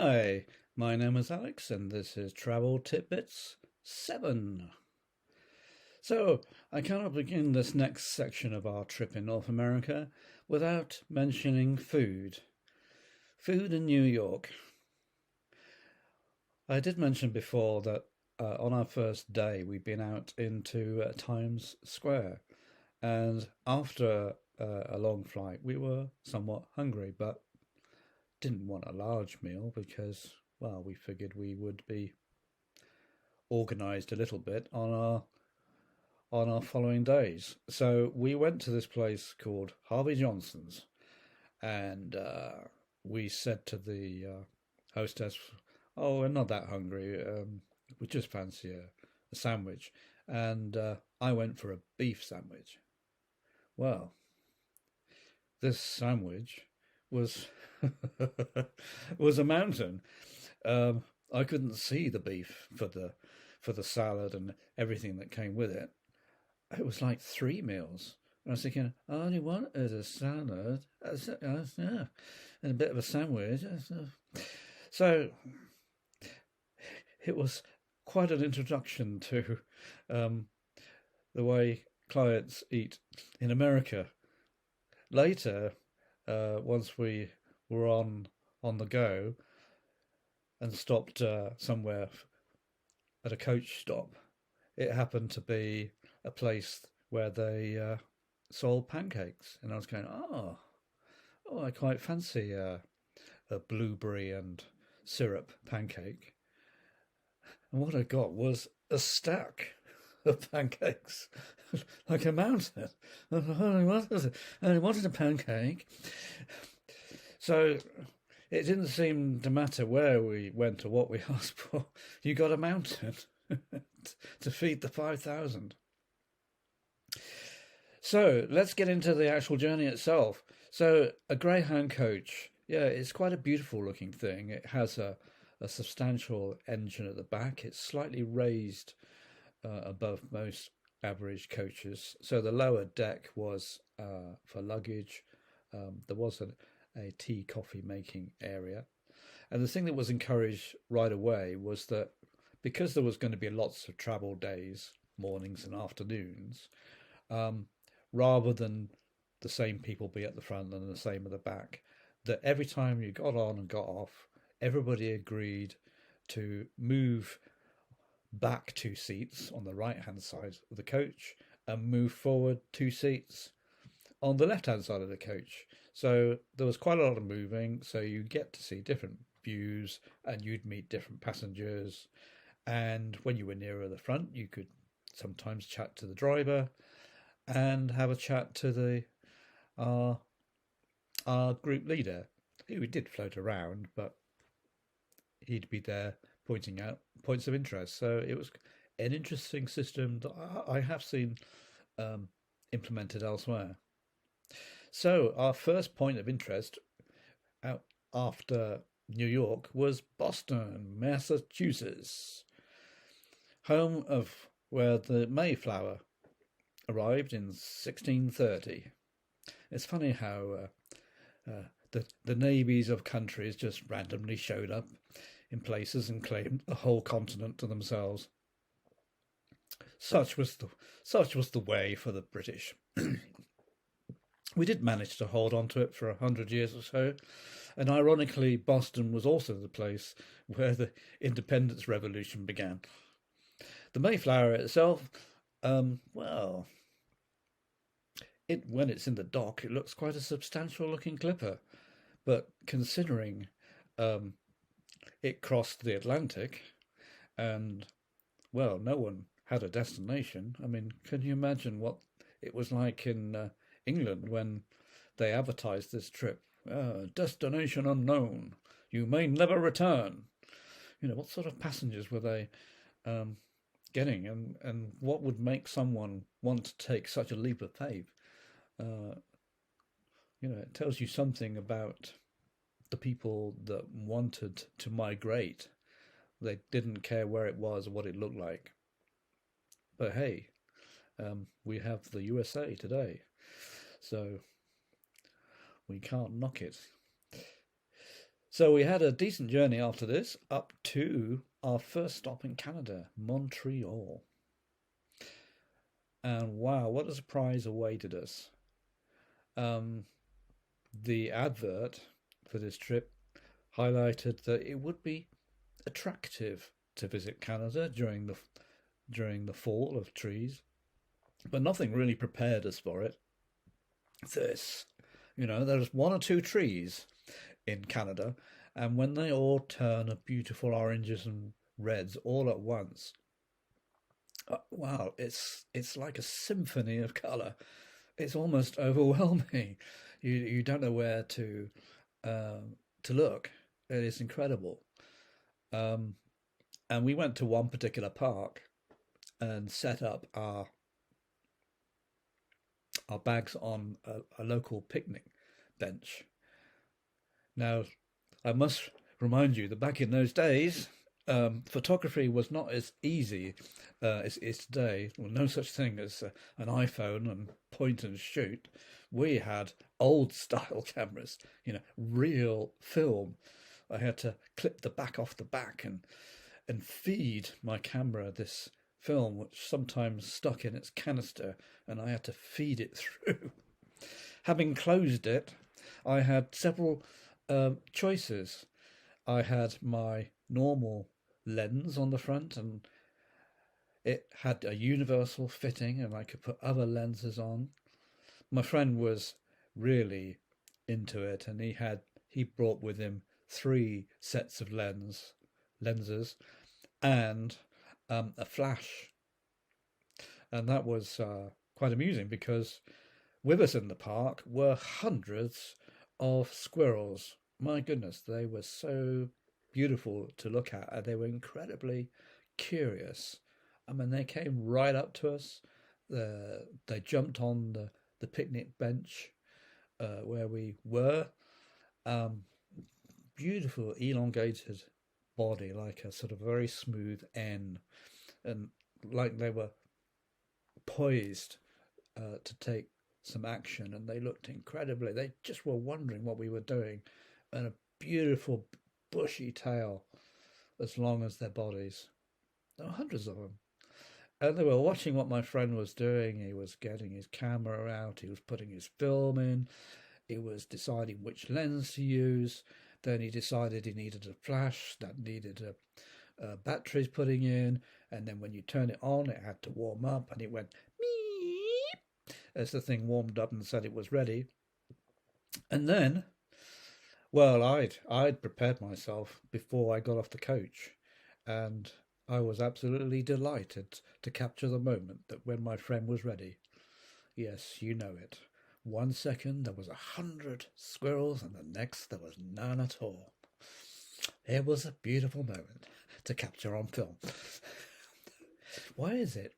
Hi, my name is Alex, and this is Travel TitBits 7. So, I cannot begin this next section of our trip in North America without mentioning food. Food in New York. I did mention before that on our first day we'd been out into Times Square, and after a long flight we were somewhat hungry, but didn't want a large meal because, well, we figured we would be organized a little bit on our following days. So we went to this place called Harvey Johnson's, and we said to the hostess, "Oh, we're not that hungry. We just fancy a sandwich." And I went for a beef sandwich. Well, this sandwich was was a mountain. I couldn't see the beef for the salad and everything that came with it. It was like three meals. And I was thinking, I only wanted a salad, yeah, and a bit of a sandwich. So it was quite an introduction to the way clients eat in America. Later, once we were on the go and stopped somewhere at a coach stop, it happened to be a place where they sold pancakes, and I was going, I quite fancy a blueberry and syrup pancake. And what I got was a stack of pancakes, like a mountain. I only wanted a pancake. So it didn't seem to matter where we went or what we asked for. You got a mountain to feed the 5,000. So let's get into the actual journey itself. So a Greyhound coach, yeah, it's quite a beautiful looking thing. It has a substantial engine at the back. It's slightly raised above most average coaches. So the lower deck was for luggage. There was a tea coffee making area. And the thing that was encouraged right away was that because there was going to be lots of travel days, mornings and afternoons, rather than the same people be at the front and the same at the back, that every time you got on and got off, everybody agreed to move back 2 seats on the right hand side of the coach and move forward 2 seats on the left hand side of the coach. So there was quite a lot of moving, so you get to see different views and you'd meet different passengers. And when you were nearer the front, you could sometimes chat to the driver and have a chat to the our group leader, who did float around, but he'd be there pointing out points of interest. So it was an interesting system that I have seen implemented elsewhere. So our first point of interest out after New York was Boston, Massachusetts, home of where the Mayflower arrived in 1630. It's funny how the navies of countries just randomly showed up in places and claimed the whole continent to themselves. Such was the way for the British. We did manage to hold on to it for 100 years or so, and ironically, Boston was also the place where the independence revolution began. The Mayflower itself, well, when it's in the dock, it looks quite a substantial looking clipper, but considering it crossed the Atlantic and, well, no one had a destination. I mean, can you imagine what it was like in England when they advertised this trip? Destination unknown. You may never return. You know, what sort of passengers were they getting, and what would make someone want to take such a leap of faith? It tells you something about the people that wanted to migrate. They didn't care where it was or what it looked like. But hey, we have the USA today, so we can't knock it. So we had a decent journey after this up to our first stop in Canada, Montreal. And wow, what a surprise awaited us. Um, the advert for this trip highlighted that it would be attractive to visit Canada during the fall of trees, but nothing really prepared us for it. This, there's one or two trees in Canada, and when they all turn a beautiful oranges and reds all at once, wow, it's like a symphony of color. It's almost overwhelming. You don't know where to look. It is incredible. Um, and we went to one particular park and set up our bags on a local picnic bench. Now, I must remind you that back in those days, photography was not as easy as it is today. Well, no such thing as an iPhone and point and shoot. We had old style cameras, real film. I had to clip the back off the back and feed my camera this film, which sometimes stuck in its canister, and I had to feed it through. Having closed it, I had several choices. I had my normal lens on the front, and it had a universal fitting, and I could put other lenses on. My friend was really into it, and he brought with him three sets of lenses and a flash, and that was quite amusing because with us in the park were hundreds of squirrels. My goodness, they were so beautiful to look at, and they were incredibly curious. I mean, they came right up to us. They jumped on the picnic bench where we were. Beautiful, elongated body, like a sort of very smooth N, and like they were poised to take some action, and they looked incredibly. They just were wondering what we were doing, and a beautiful bushy tail as long as their bodies. There were hundreds of them. And they were watching what my friend was doing. He was getting his camera out, he was putting his film in, he was deciding which lens to use. Then he decided he needed a flash that needed batteries putting in. And then when you turn it on, it had to warm up, and it went meep as the thing warmed up and said it was ready. And then, well, I'd prepared myself before I got off the coach, and I was absolutely delighted to capture the moment that when my friend was ready. Yes, you know it. 1 second there was 100 squirrels, and the next there was none at all. It was a beautiful moment to capture on film. Why is it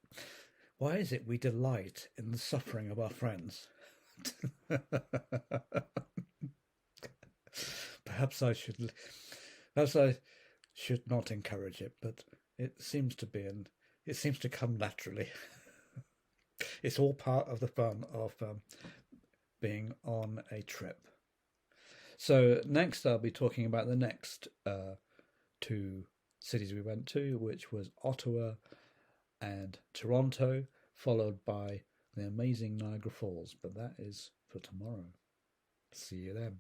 we delight in the suffering of our friends? Perhaps I should not encourage it, but it seems to be, and it seems to come naturally. It's all part of the fun of being on a trip. So next I'll be talking about the next two cities we went to, which was Ottawa and Toronto, followed by the amazing Niagara Falls. But that is for tomorrow. See you then.